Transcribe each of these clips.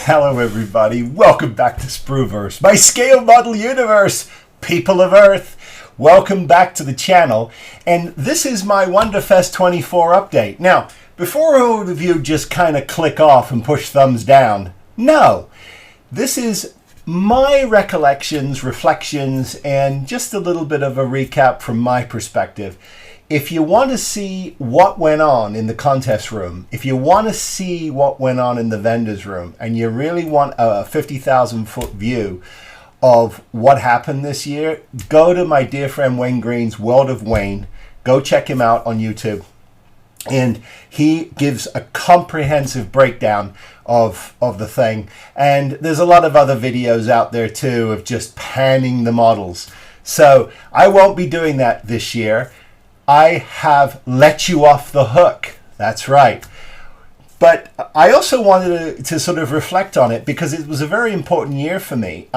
Hello everybody, welcome back to Spruverse, my scale model universe, people of Earth. Welcome back to the channel, and this is my Wonderfest 24 update. Now, before all of you just kind of click off and push thumbs down, no, this is my recollections, reflections, and just a little bit of a recap from my perspective. If you want to see what went on in the contest room, if you want to see what went on in the vendors room, and you really want a 50,000 foot view of what happened this year, go to my dear friend Wayne Green's World of Wayne. Go check him out on YouTube. And he gives a comprehensive breakdown of the thing. And there's a lot of other videos out there too of just panning the models. So I won't be doing that this year. I have let you off the hook. That's right. But I also wanted to sort of reflect on it because it was a very important year for me.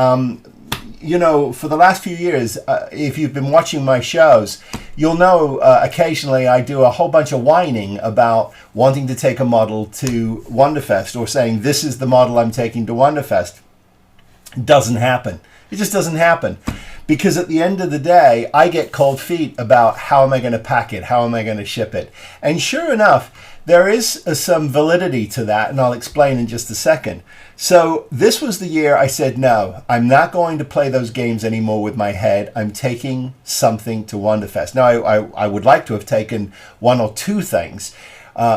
You know, for the last few years, if you've been watching my shows, you'll know occasionally I do a whole bunch of whining about wanting to take a model to Wonderfest or saying this is the model I'm taking to Wonderfest. It doesn't happen. It just doesn't happen. Because at the end of the day, I get cold feet about how am I going to pack it? How am I going to ship it? And sure enough, there is some validity to that, and I'll explain in just a second. So this was the year I said, no, I'm not going to play those games anymore with my head. I'm taking something to Wonderfest. Now, I would like to have taken one or two things,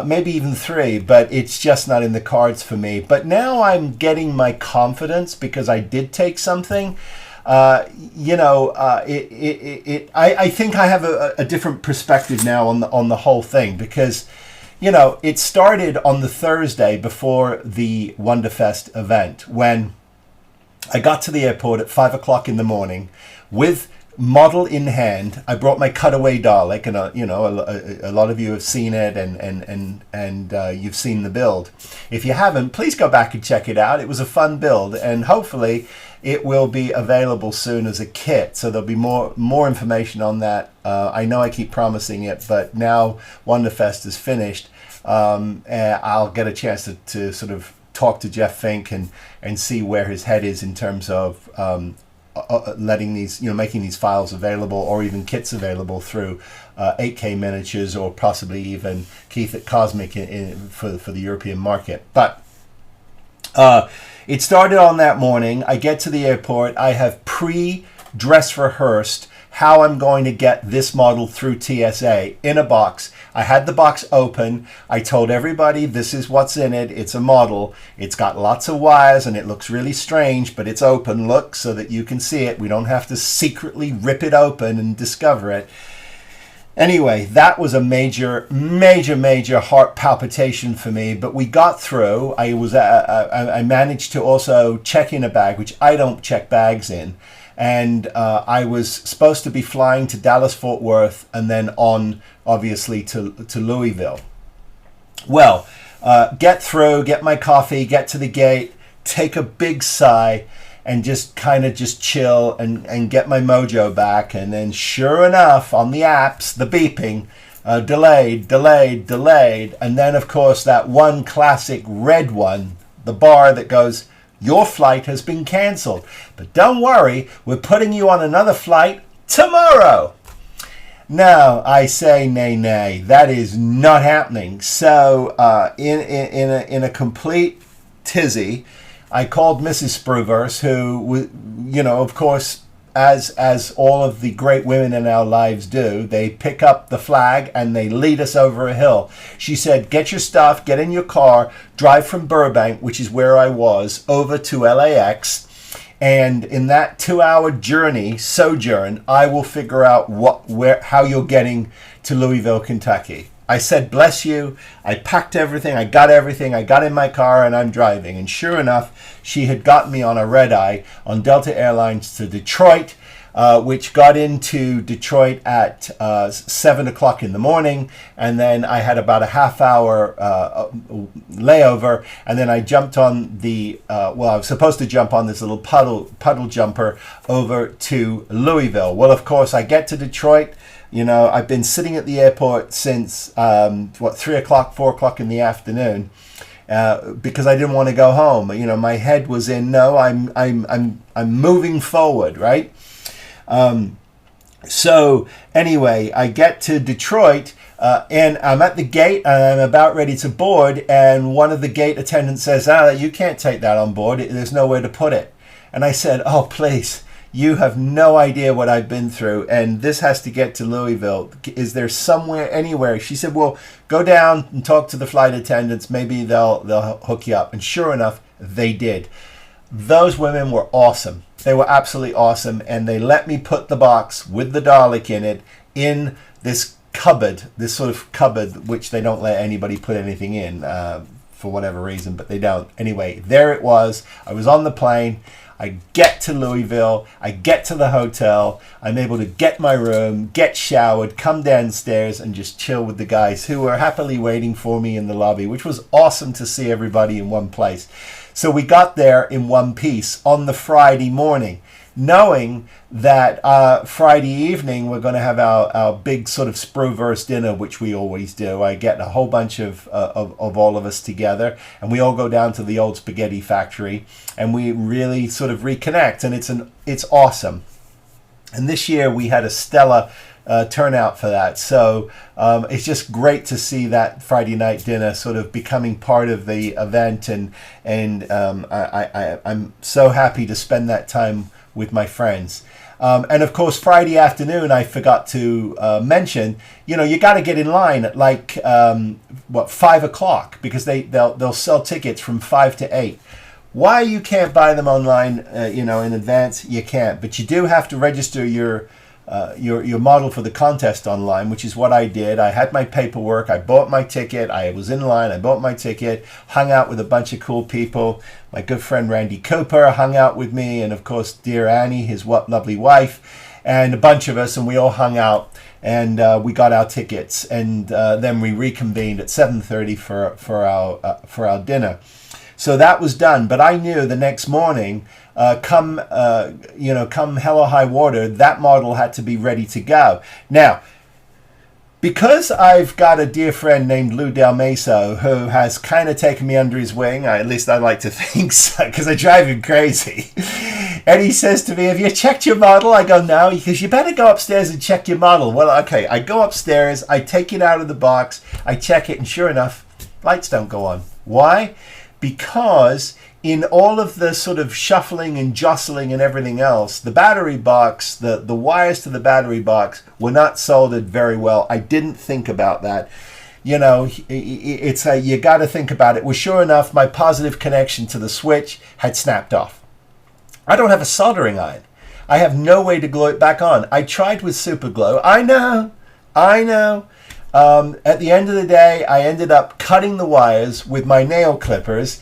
maybe even three, but it's just not in the cards for me. But now I'm getting my confidence because I did take something. I think I have a different perspective now on the whole thing because, you know, it started on the Thursday before the Wonderfest event when I got to the airport at 5 o'clock in the morning with model in hand. I brought my cutaway Dalek, and a lot of you have seen it, and you've seen the build. If you haven't, please go back and check it out. It was a fun build, and hopefully it will be available soon as a kit. So there'll be more information on that. I know I keep promising it, but now Wonderfest is finished. I'll get a chance to sort of talk to Jeff Fink and see where his head is in terms of letting these, making these files available or even kits available through 8K Miniatures or possibly even Keith at Cosmic for the European market. But it started on that morning. I get to the airport. I have pre-dress rehearsed how I'm going to get this model through TSA in a box. I had the box open. I told everybody this is what's in it. It's a model. It's got lots of wires and it looks really strange, but it's open. Look so that you can see it. We don't have to secretly rip it open and discover it. Anyway, that was a major heart palpitation for me, but we got through. I managed to also check in a bag, which I don't check bags in. And I was supposed to be flying to Dallas, Fort Worth, and then on, obviously, to Louisville. Well, get through, get my coffee, get to the gate, take a big sigh, and just kind of just chill and get my mojo back. And then sure enough, on the apps, the beeping, delayed. And then, of course, that one classic red one, the bar that goes, your flight has been canceled. But don't worry, we're putting you on another flight tomorrow. No, I say nay, that is not happening. So in a complete tizzy, I called Mrs. Spruverse, who, of course, as all of the great women in our lives do, they pick up the flag and they lead us over a hill. She said, get your stuff, get in your car, drive from Burbank, which is where I was, over to LAX. And in that 2-hour sojourn, I will figure out how you're getting to Louisville, Kentucky. I said, bless you. I packed everything. I got everything. I got in my car and I'm driving. And sure enough, she had got me on a red eye on Delta Airlines to Detroit, which got into Detroit at 7 o'clock in the morning. And then I had about a half-hour layover. And then I jumped on I was supposed to jump on this little puddle jumper over to Louisville. Well, of course, I get to Detroit. I've been sitting at the airport since, 3 o'clock, 4 o'clock in the afternoon. because I didn't want to go home. You know, my head was in, no, I'm moving forward, right? So anyway, I get to Detroit, and I'm at the gate, and I'm about ready to board, and one of the gate attendants says, you can't take that on board. There's nowhere to put it. And I said, oh, please, you have no idea what I've been through, and this has to get to Louisville. Is there somewhere, anywhere? She said, well, go down and talk to the flight attendants. Maybe they'll hook you up. And sure enough, they did. Those women were awesome. They were absolutely awesome, and they let me put the box with the Dalek in it in this cupboard, this sort of cupboard which they don't let anybody put anything in for whatever reason, but they don't. Anyway, there it was. I was on the plane. I get to Louisville, I get to the hotel, I'm able to get my room, get showered, come downstairs and just chill with the guys who were happily waiting for me in the lobby, which was awesome to see everybody in one place. So we got there in one piece on the Friday morning, knowing that Friday evening we're going to have our big sort of Spruverse dinner, which we always do. I get a whole bunch of all of us together, and we all go down to the old spaghetti factory, and we really sort of reconnect, and it's awesome. And this year we had a stellar turnout for that, so it's just great to see that Friday night dinner sort of becoming part of the event, and I'm so happy to spend that time with my friends. And of course, Friday afternoon, I forgot to mention, you know, you got to get in line at like 5 o'clock, because they'll sell tickets from 5 to 8. Why you can't buy them online, in advance? You can't, but you do have to register your model for the contest online, which is what I did. I had my paperwork, I bought my ticket, I was in line, I bought my ticket, hung out with a bunch of cool people. My good friend Randy Cooper hung out with me, and of course dear Annie, his lovely wife, and a bunch of us, and we all hung out, and we got our tickets, and then we reconvened at 7:30 for our dinner. So that was done, but I knew the next morning, come hell or high water, that model had to be ready to go. Now, because I've got a dear friend named Lou Del Meso who has kind of taken me under his wing, at least I like to think so, because I drive him crazy. And he says to me, have you checked your model? I go, no. He goes, you better go upstairs and check your model. Well, okay, I go upstairs, I take it out of the box, I check it, and sure enough, lights don't go on. Why? Because in all of the sort of shuffling and jostling and everything else, the battery box, the wires to the battery box were not soldered very well. I didn't think about that. You know, you got to think about it. Well, sure enough, my positive connection to the switch had snapped off. I don't have a soldering iron. I have no way to glue it back on. I tried with super glue. I know. At the end of the day, I ended up cutting the wires with my nail clippers,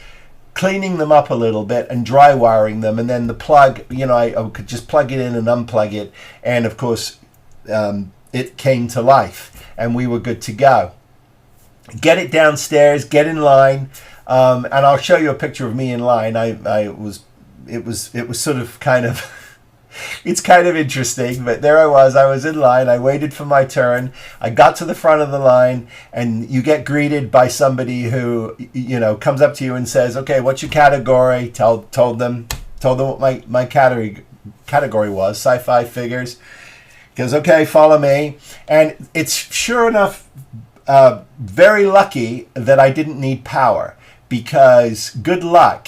cleaning them up a little bit and dry wiring them, and then the plug, I could just plug it in and unplug it, and of course it came to life and we were good to go. Get it downstairs, get in line, and I'll show you a picture of me in line. It was sort of kind of it's kind of interesting, but there I was in line, I waited for my turn, I got to the front of the line, and you get greeted by somebody who, comes up to you and says, okay, what's your category? Told them what my category was, sci-fi figures. He goes, okay, follow me. And it's sure enough very lucky that I didn't need power, because good luck,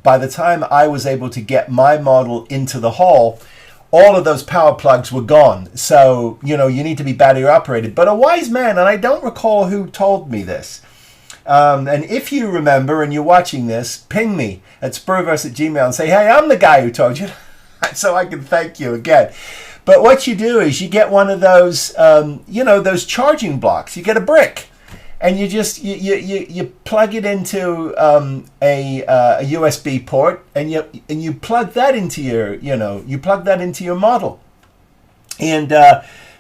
by the time I was able to get my model into the hall, all of those power plugs were gone. So, you need to be battery operated. But a wise man, and I don't recall who told me this, and if you remember and you're watching this, ping me at spruverse@gmail.com and say, hey, I'm the guy who told you, so I can thank you again. But what you do is you get one of those, those charging blocks. You get a brick. And you just you plug it into a USB port, and you plug that into your model, and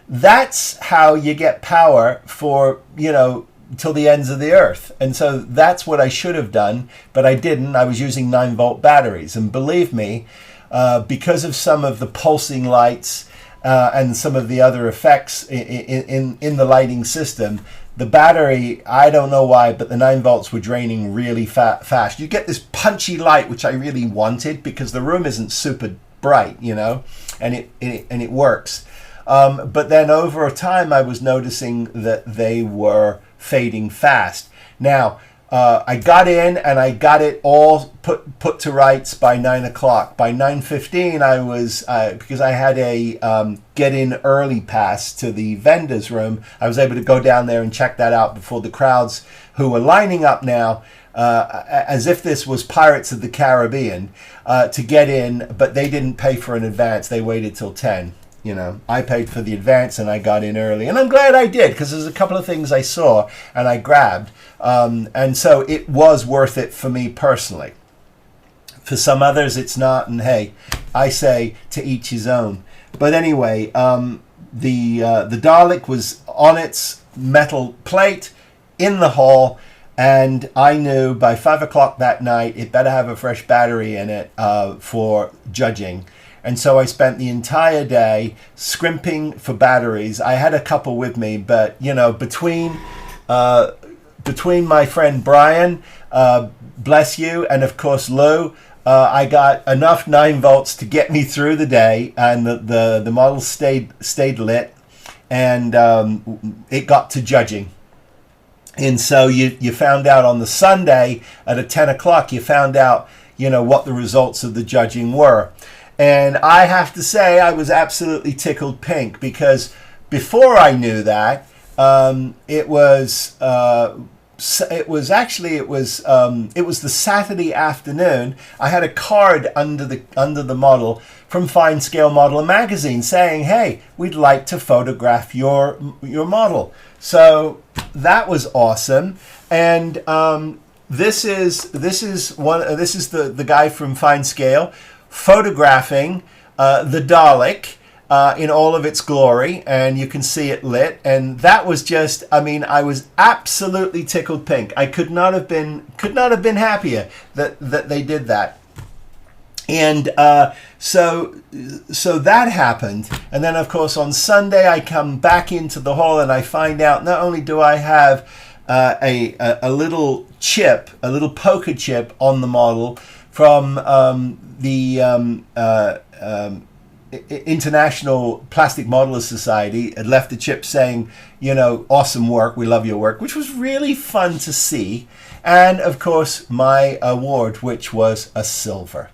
that's how you get power for till the ends of the earth. And so that's what I should have done, but I didn't. I was using 9-volt batteries, and believe me, because of some of the pulsing lights and some of the other effects in the lighting system, the battery, I don't know why, but the 9 volts were draining really fast. You get this punchy light, which I really wanted because the room isn't super bright, you know, and it works. But then over time, I was noticing that they were fading fast. Now, I got in and I got it all put to rights by 9 o'clock. By 9:15, I was, because I had a get in early pass to the vendor's room, I was able to go down there and check that out before the crowds who were lining up now, as if this was Pirates of the Caribbean, to get in, but they didn't pay for an advance. They waited till 10. You know, I paid for the advance and I got in early. And I'm glad I did, because there's a couple of things I saw and I grabbed. And so it was worth it for me personally. For some others, it's not. And hey, I say to each his own. But anyway, the Dalek was on its metal plate in the hall. And I knew by 5 o'clock that night, it better have a fresh battery in it for judging. And so I spent the entire day scrimping for batteries. I had a couple with me, but you know, between my friend Brian, bless you, and of course Lou, I got enough 9 volts to get me through the day, and the model stayed lit, and it got to judging. And so you found out on the Sunday at 10 o'clock, you found out, you know, what the results of the judging were. And I have to say, I was absolutely tickled pink, because before I knew that, it was the Saturday afternoon. I had a card under the model from Fine Scale Modeler magazine saying, "Hey, we'd like to photograph your model." So that was awesome. And this is the guy from Fine Scale photographing the Dalek in all of its glory, and you can see it lit. And that was just, I mean, I was absolutely tickled pink. I could not have been happier that they did that. And so that happened. And then of course on Sunday I come back into the hall and I find out not only do I have a little chip, a little poker chip on the model from the International Plastic Modelers Society. Had left a chip saying, you know, awesome work, we love your work, which was really fun to see. And of course my award, which was a silver.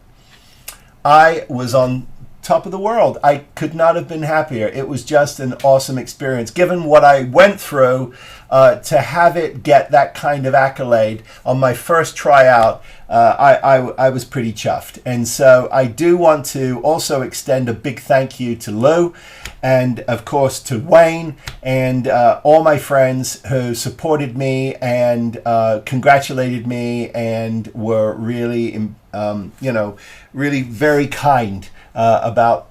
I was on top of the world. I could not have been happier. It was just an awesome experience. Given what I went through, to have it get that kind of accolade on my first tryout, I was pretty chuffed. And so I do want to also extend a big thank you to Lou, and of course to Wayne, and all my friends who supported me and congratulated me and were really, you know, really very kind about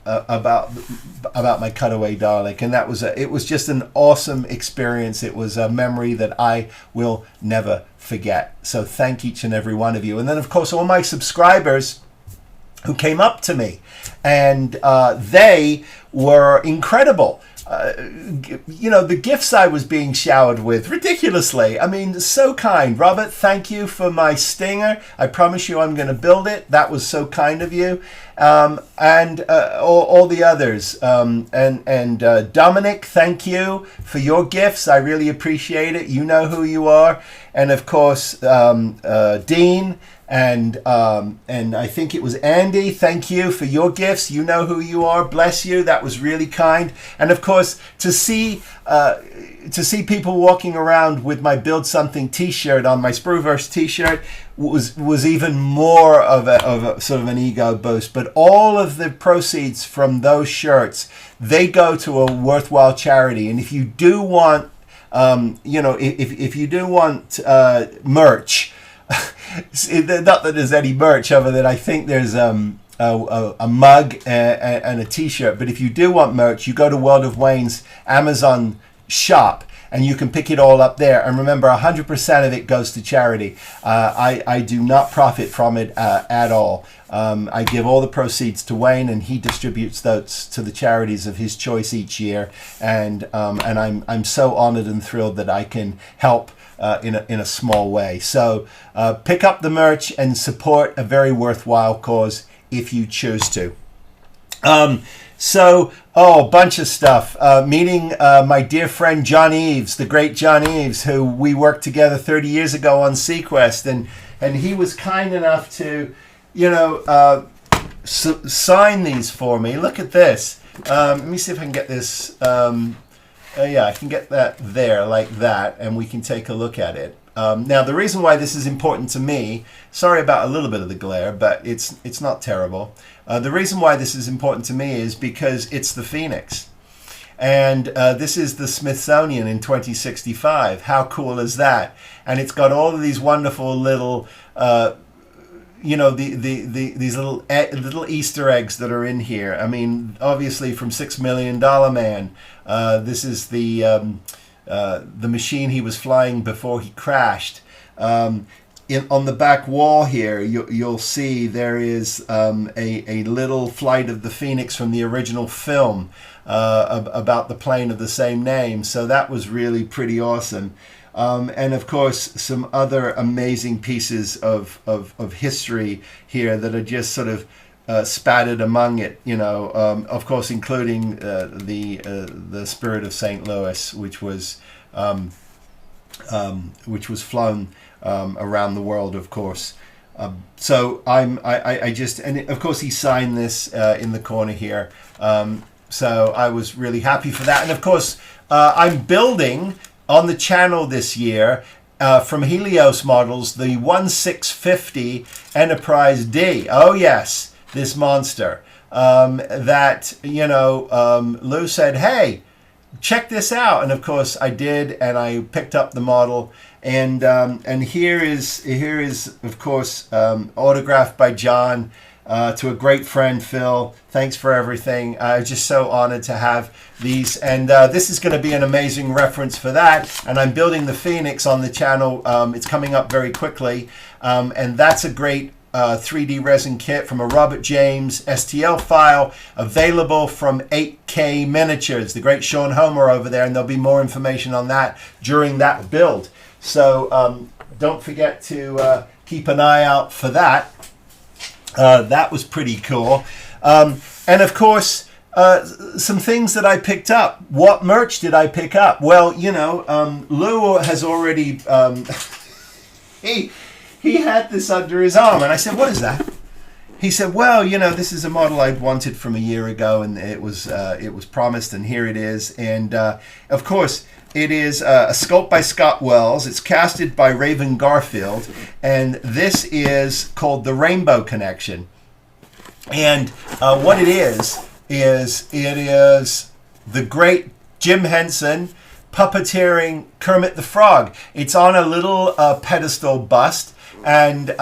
my cutaway Dalek. And that was it was just an awesome experience. It was a memory that I will never forget. So thank each and every one of you. And then of course all my subscribers who came up to me, and they were incredible. You know, the gifts I was being showered with, ridiculously. I mean, so kind. Robert, thank you for my stinger. I promise you I'm going to build it. That was so kind of you. And all the others. And Dominic, thank you for your gifts. I really appreciate it. You know who you are. And of course, Dean, and I think it was Andy. Thank you for your gifts. You know who you are. Bless you. That was really kind. And of course, to see people walking around with my Build Something T-shirt on, my Sprueverse T-shirt, was even more of a sort of an ego boost. But all of the proceeds from those shirts, they go to a worthwhile charity. And if you do want, you know, if you do want merch. Not that there's any merch other than I think there's a mug and a t-shirt, but if you do want merch, you go to World of Wayne's Amazon shop, and you can pick it all up there. And remember, 100% of it goes to charity. I do not profit from it at all. I give all the proceeds to Wayne, and he distributes those to the charities of his choice each year. And I'm so honored and thrilled that I can help in a small way. So pick up the merch and support a very worthwhile cause if you choose to. A bunch of stuff. Meeting my dear friend John Eves, the great John Eves, who we worked together 30 years ago on Sequest, and he was kind enough to, sign these for me. Look at this. Let me see if I can get this. Yeah, I can get that there like that, and we can take a look at it. Now, the reason why this is important to me, sorry about a little bit of the glare, but it's not terrible. The reason why this is important to me is because it's the Phoenix. And this is the Smithsonian in 2065. How cool is that? And it's got all of these wonderful little, these little Easter eggs that are in here. I mean, obviously from $6 Million Man, this is the machine he was flying before he crashed. On the back wall here, you'll see there is a little flight of the Phoenix from the original film about the plane of the same name. So that was really pretty awesome. And of course, some other amazing pieces of history here that are just sort of spattered among it, of course, including the Spirit of St. Louis, which was flown around the world, of course. So I just, and of course he signed this in the corner here. So I was really happy for that. And of course, I'm building on the channel this year from Helios Models, the 1650 Enterprise D. Oh yes, this monster that, Lou said, hey, check this out. And of course I did, and I picked up the model. And here is of course autographed by John to a great friend, Phil. Thanks for everything. I'm just so honored to have these, and this is going to be an amazing reference for that. And I'm building the Phoenix on the channel. It's coming up very quickly, and that's a great 3D resin kit from a Robert James STL file, available from 8K Miniatures, the great Sean Homer over there, and there'll be more information on that during that build. So don't forget to keep an eye out for that. That was pretty cool. And of course, some things that I picked up. What merch did I pick up? Well, Lou has already, he had this under his arm, and I said, what is that? He said, well, this is a model I'd wanted from a year ago, and it was promised, and here it is. And of course, it is a sculpt by Scott Wells. It's casted by Raven Garfield, and this is called the Rainbow Connection. And what it is the great Jim Henson puppeteering Kermit the Frog. It's on a little pedestal bust, and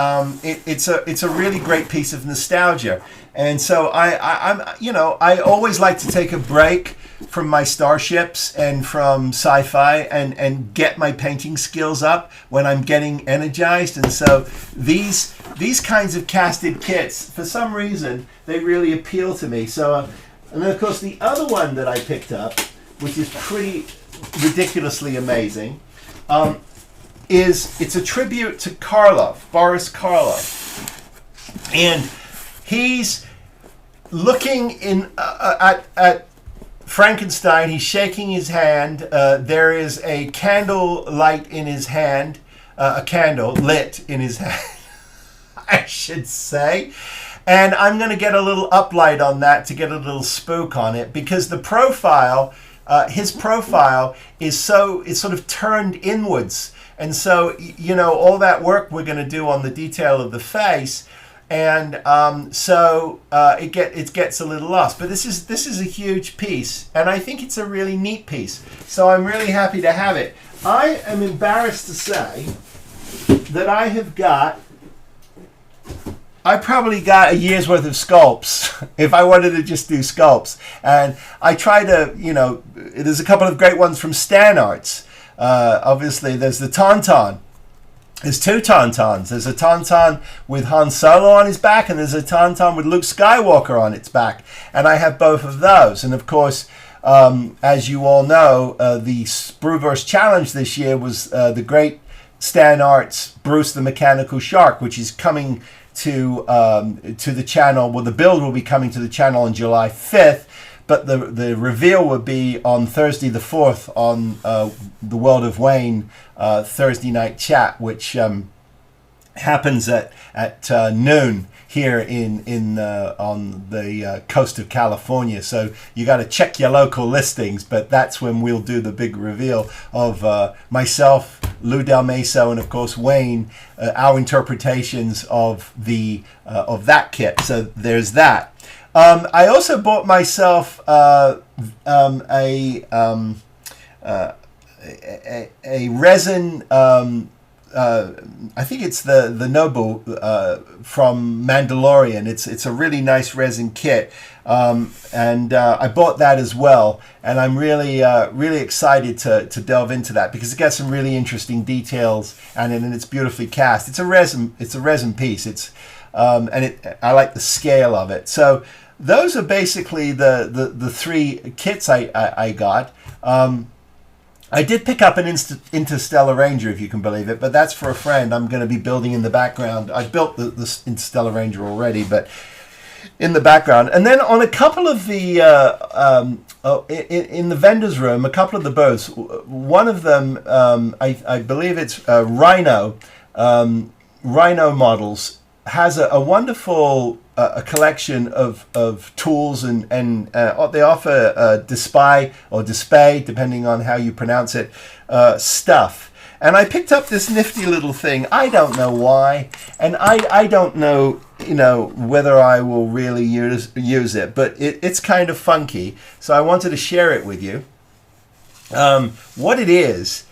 it's a really great piece of nostalgia. And so I always like to take a break from my starships and from sci-fi and get my painting skills up when I'm getting energized. And so these kinds of casted kits, for some reason, they really appeal to me. So and then of course the other one that I picked up, which is pretty ridiculously amazing, it's a tribute to Boris Karloff, and he's looking in at Frankenstein. He's shaking his hand. There is a candle light in his hand, a candle lit in his hand, I should say. And I'm going to get a little uplight on that to get a little spook on it, because the profile, his profile is it's sort of turned inwards. And so, all that work we're going to do on the detail of the face, and so it gets a little lost. But this is a huge piece, and I think it's a really neat piece. So I'm really happy to have it. I am embarrassed to say that I probably got a year's worth of sculpts if I wanted to just do sculpts. And I try to, there's a couple of great ones from Stan Arts. Obviously, there's the Tauntaun. There's two Tauntauns. There's a Tauntaun with Han Solo on his back, and there's a Tauntaun with Luke Skywalker on its back. And I have both of those. And of course, as you all know, the Spruverse Challenge this year was the great Stan Art's Bruce the Mechanical Shark, which is coming to the channel. Well, the build will be coming to the channel on July 5th, but the reveal will be on Thursday the 4th on the World of Wayne Thursday night chat, which happens at noon here on the coast of California. So you got to check your local listings, but that's when we'll do the big reveal of myself, Lou Del Meso, and of course Wayne, our interpretations of that kit. So there's that. I also bought myself a resin. I think it's the Noble from Mandalorian. It's a really nice resin kit, and I bought that as well. And I'm really excited to delve into that because it gets some really interesting details, and it's beautifully cast. It's a resin piece. I like the scale of it. So those are basically the three kits I got. I did pick up an Interstellar Ranger, if you can believe it, but that's for a friend. I'm going to be building in the background. I built the Interstellar Ranger already, but in the background. And then on a couple of the, in the vendor's room, a couple of the booths, one of them, I believe it's Rhino models, has a wonderful a collection of tools and they offer display or display, depending on how you pronounce it, stuff. And I picked up this nifty little thing. I don't know why, and I don't know, whether I will really use it, but it's kind of funky. So I wanted to share it with you. What it is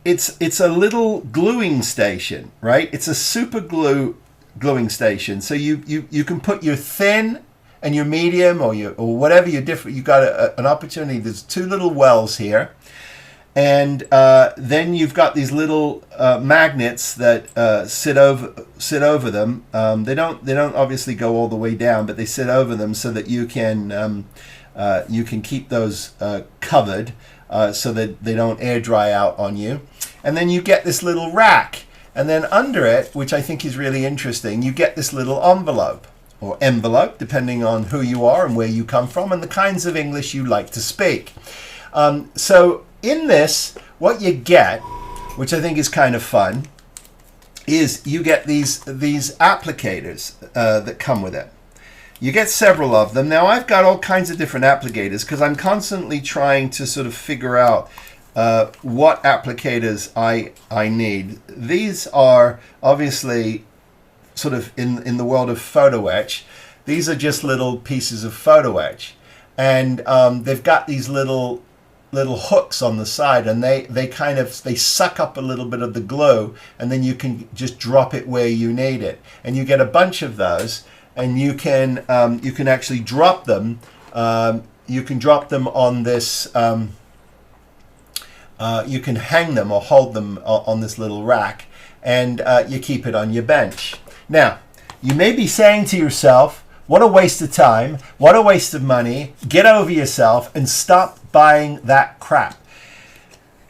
it's a little gluing station, right? It's a super gluing station. So you can put your thin and your medium or whatever your different. You got an opportunity. There's two little wells here, and then you've got these little magnets that sit over them. They don't obviously go all the way down, but they sit over them so that you can keep those covered. So that they don't air dry out on you. And then you get this little rack. And then under it, which I think is really interesting, you get this little envelope, or envelope, depending on who you are and where you come from and the kinds of English you like to speak. So in this, what you get, which I think is kind of fun, is you get these applicators that come with it. You get several of them. Now, I've got all kinds of different applicators because I'm constantly trying to sort of figure out what applicators I need. These are obviously sort of in the world of photo etch. These are just little pieces of photo etch. And they've got these little hooks on the side, and they suck up a little bit of the glue, and then you can just drop it where you need it. And you get a bunch of those. And you can actually drop them. You can drop them on this. You can hang them or hold them on this little rack, and you keep it on your bench. Now, you may be saying to yourself, "What a waste of time! What a waste of money! Get over yourself and stop buying that crap."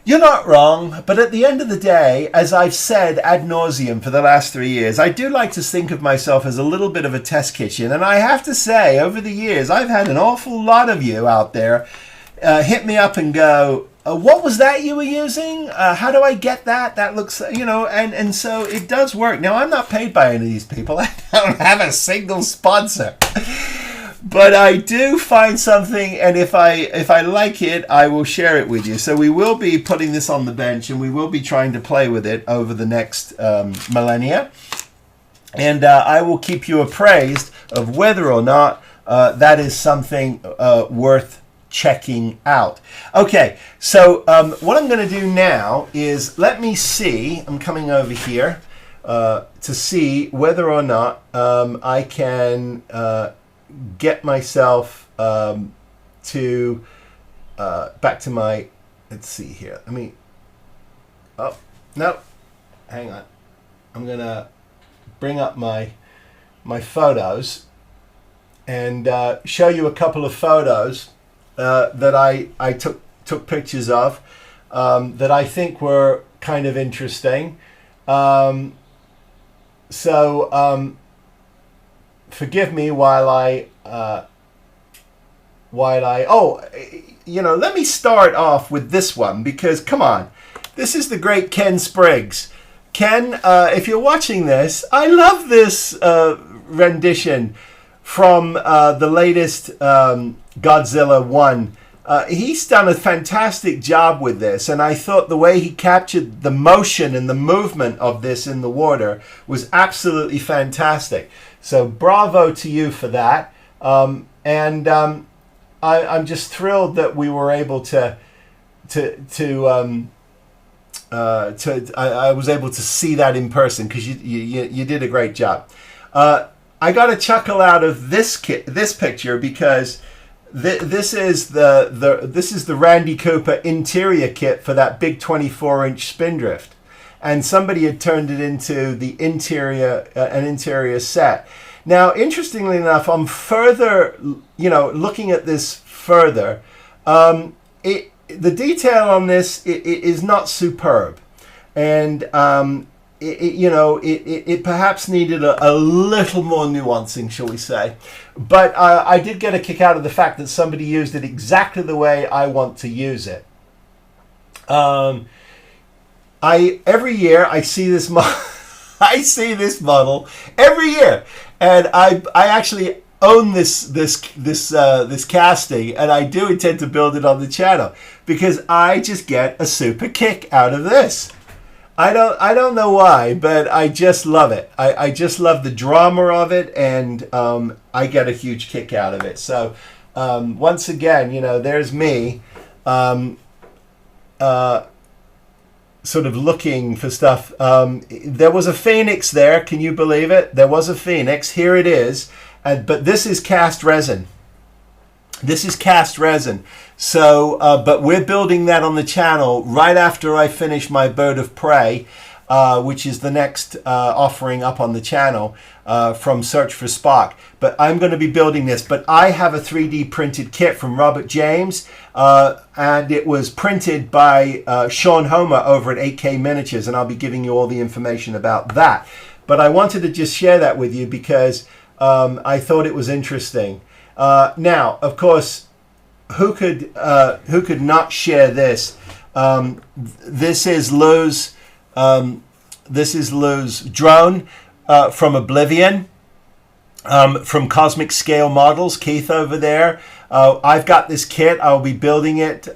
You're not wrong, but at the end of the day, as I've said ad nauseum for the last 3 years, I do like to think of myself as a little bit of a test kitchen. And I have to say, over the years, I've had an awful lot of you out there hit me up and go, "What was that you were using? How do I get that? That looks, and so it does work." Now, I'm not paid by any of these people. I don't have a single sponsor. But I do find something, and if I like it, I will share it with you. So we will be putting this on the bench, and we will be trying to play with it over the next millennia. And I will keep you appraised of whether or not that is something worth checking out. Okay, so what I'm going to do now is let me see. I'm coming over here to see whether or not I can get myself to back to my, let's see here. Oh, no, hang on. I'm going to bring up my photos and show you a couple of photos that I took pictures of that I think were kind of interesting. Forgive me while I let me start off with this one, because come on, this is the great Ken Spriggs. Ken, if you're watching this, I love this rendition from the latest Godzilla 1. He's done a fantastic job with this, and I thought the way he captured the motion and the movement of this in the water was absolutely fantastic. So bravo to you for that. I'm just thrilled that we were able I was able to see that in person, because you did a great job. I got a chuckle out of this picture, because this is the Randy Cooper interior kit for that big 24-inch Spindrift, and somebody had turned it into the an interior set. Now, interestingly enough, I'm further, looking at this further, the detail on this is not superb, and it perhaps needed a little more nuancing, shall we say. But I did get a kick out of the fact that somebody used it exactly the way I want to use it. Every year I see this I see this model every year, and I actually own this casting, and I do intend to build it on the channel, because I just get a super kick out of this. I don't know why, but I just love it. I just love the drama of it, and I get a huge kick out of it. So once again, there's me sort of looking for stuff. There was a phoenix there. Can you believe it? There was a phoenix. Here it is. But this is cast resin. This is cast resin. So, but we're building that on the channel right after I finish my Bird of Prey, which is the next offering up on the channel from Search for Spock. But I'm going to be building this. But I have a 3D printed kit from Robert James, and it was printed by Sean Homer over at 8K Miniatures, and I'll be giving you all the information about that. But I wanted to just share that with you, because I thought it was interesting. Now, of course, who could not share this? This is Lou's drone from Oblivion, from Cosmic Scale Models. Keith over there. I've got this kit. I'll be building it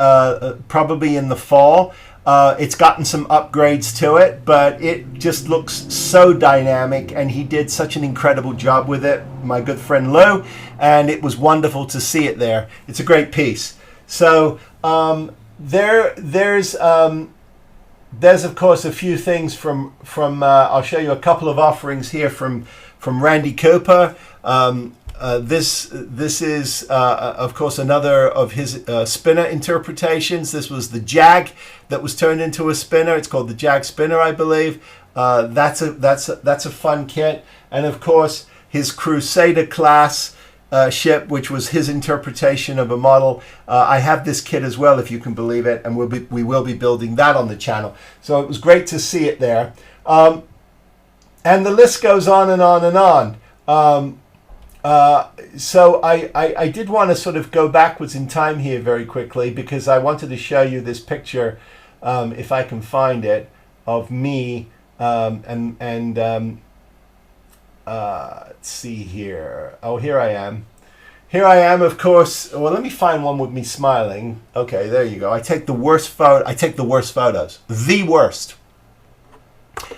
probably in the fall. It's gotten some upgrades to it, but it just looks so dynamic, and he did such an incredible job with it, my good friend Lou, and it was wonderful to see it there. It's a great piece. So there's of course a few things from I'll show you a couple of offerings here from Randy Cooper. This is of course another of his spinner interpretations. This was the Jag that was turned into a spinner. It's called the Jag Spinner, I believe. That's a fun kit. And of course his Crusader class ship, which was his interpretation of a model. I have this kit as well, if you can believe it, and we will be building that on the channel. So it was great to see it there. And the list goes on and on and on. So I did want to sort of go backwards in time here very quickly, because I wanted to show you this picture, if I can find it, of me let's see here. Oh, here I am. Here I am, of course. Well, let me find one with me smiling. Okay, there you go. I take the worst photos. The worst.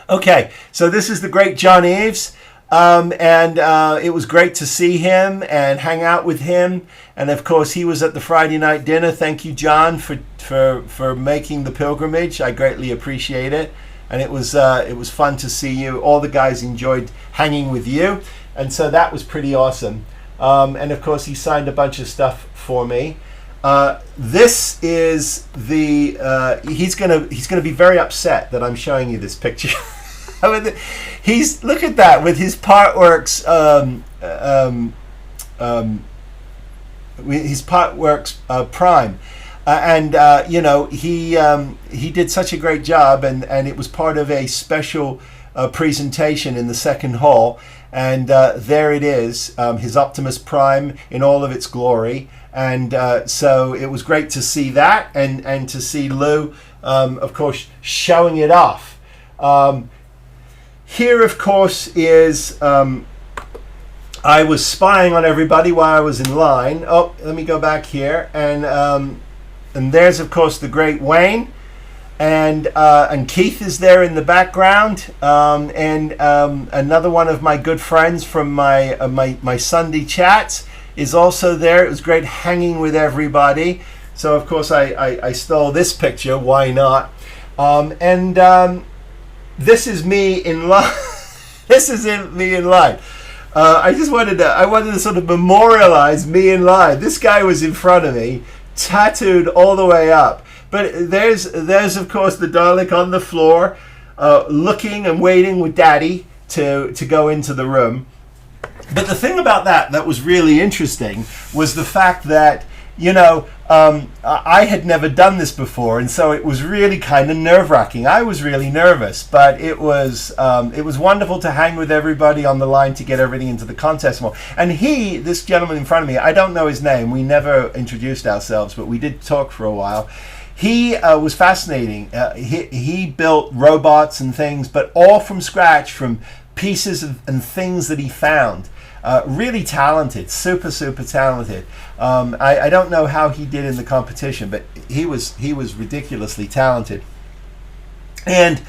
Okay, so this is the great John Eves. It was great to see him and hang out with him. And of course, he was at the Friday night dinner. Thank you, John, for making the pilgrimage. I greatly appreciate it. And it was fun to see you. All the guys enjoyed hanging with you. And so that was pretty awesome. And of course, he signed a bunch of stuff for me. This is the he's gonna be very upset that I'm showing you this picture. He's, look at that, with his Partworks Prime, and you know, he did such a great job, and it was part of a special presentation in the second hall, and there it is, his Optimus Prime in all of its glory. And so it was great to see that, and to see Lou, of course, showing it off. Here, of course, is I was spying on everybody while I was in line. Oh, let me go back here, and there's, of course, the great Wayne, and Keith is there in the background, and another one of my good friends from my Sunday chats is also there. It was great hanging with everybody. So of course I stole this picture. Why not? This is me in line. This is me in line. I wanted to sort of memorialize me in line. This guy was in front of me, tattooed all the way up. But there's of course the Dalek on the floor, looking and waiting with Daddy to go into the room. But the thing about that was really interesting was the fact that, you know, I had never done this before, and so it was really kind of nerve-wracking. I was really nervous, but it was wonderful to hang with everybody on the line to get everything into the contest more. And this gentleman in front of me, I don't know his name. We never introduced ourselves, but we did talk for a while. He was fascinating. He built robots and things, but all from scratch, from pieces and things that he found. Really talented, super talented. I don't know how he did in the competition, but he was ridiculously talented. And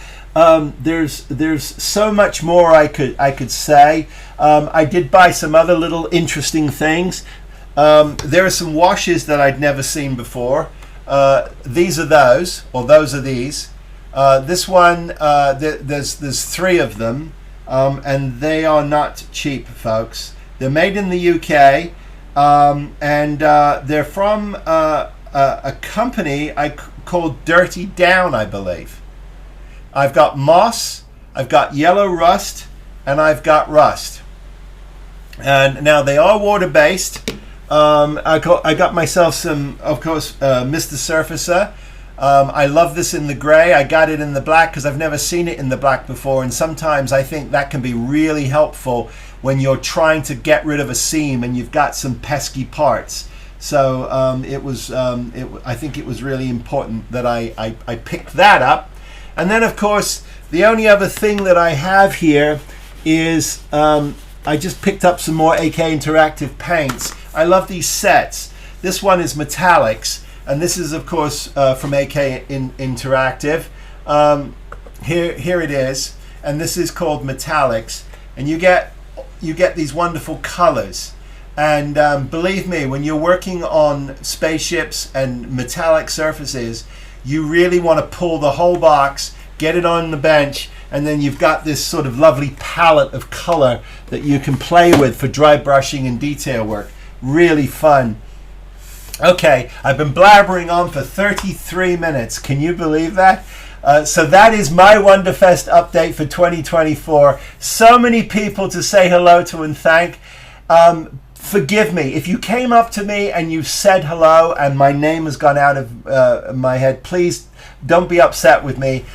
there's so much more I could say. I did buy some other little interesting things. There are some washes that I'd never seen before. These are those, or those are these. This one, there's three of them. And they are not cheap, folks. They're made in the UK, and they're from a company called Dirty Down, I believe. I've got moss, I've got yellow rust, and I've got rust. And now they are water-based. I got myself some, of course, Mr. Surfacer. I love this in the gray. I got it in the black because I've never seen it in the black before, and sometimes I think that can be really helpful when you're trying to get rid of a seam and you've got some pesky parts. So I think it was really important that I picked that up. And then, of course, the only other thing that I have here is I just picked up some more AK Interactive paints. I love these sets. This one is metallics. And this is, of course, from AK Interactive. Here it is, and this is called Metallics. And you get these wonderful colors. And believe me, when you're working on spaceships and metallic surfaces, you really want to pull the whole box, get it on the bench, and then you've got this sort of lovely palette of color that you can play with for dry brushing and detail work. Really fun. Okay, I've been blabbering on for 33 minutes. Can you believe that? So that is my Wonderfest update for 2024. So many people to say hello to and thank. Forgive me. If you came up to me and you said hello and my name has gone out of my head, please don't be upset with me.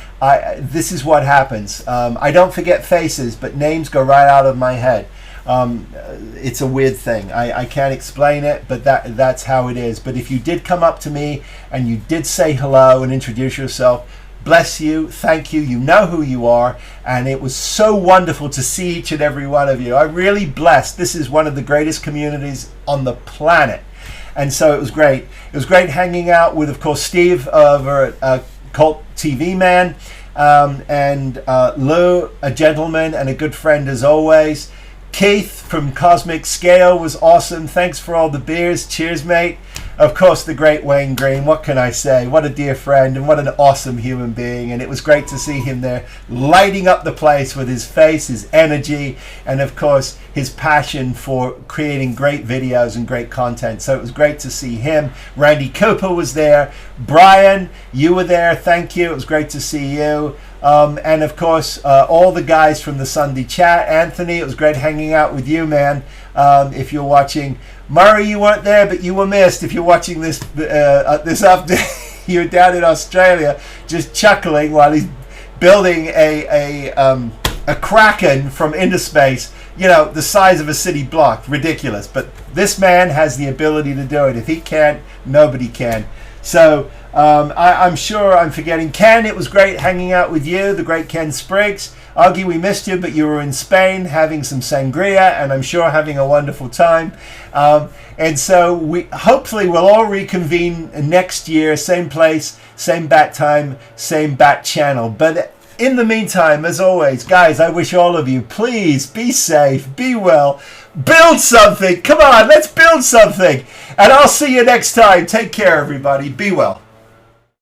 This is what happens. I don't forget faces, but names go right out of my head. It's a weird thing. I can't explain it, but that's how it is. But if you did come up to me and you did say hello and introduce yourself, bless you, thank you, you know who you are, and it was so wonderful to see each and every one of you. I'm really blessed. This is one of the greatest communities on the planet, and so it was great. It was great hanging out with, of course, Steve over at Cult TV Man, and Lou, a gentleman and a good friend as always. Keith from Cosmic Scale was awesome. Thanks for all the beers. Cheers, mate. Of course, the great Wayne Green. What can I say? What a dear friend and what an awesome human being. And it was great to see him there lighting up the place with his face, his energy, and of course, his passion for creating great videos and great content. So it was great to see him. Randy Cooper was there. Brian, you were there. Thank you. It was great to see you. And of course, all the guys from the Sunday chat. Anthony, it was great hanging out with you, man. If you're watching, Murray, you weren't there, but you were missed. If you're watching this this update, you're down in Australia, just chuckling while he's building a Kraken from inner space. You know, the size of a city block. Ridiculous. But this man has the ability to do it. If he can't, nobody can. So I'm sure I'm forgetting. Ken, it was great hanging out with you, the great Ken Spriggs. Augie, we missed you, but you were in Spain having some sangria, and I'm sure having a wonderful time. And so hopefully we'll all reconvene next year, same place, same bat time, same bat channel. But in the meantime, as always, guys, I wish all of you, please be safe, be well, build something. Come on, let's build something. And I'll see you next time. Take care, everybody. Be well.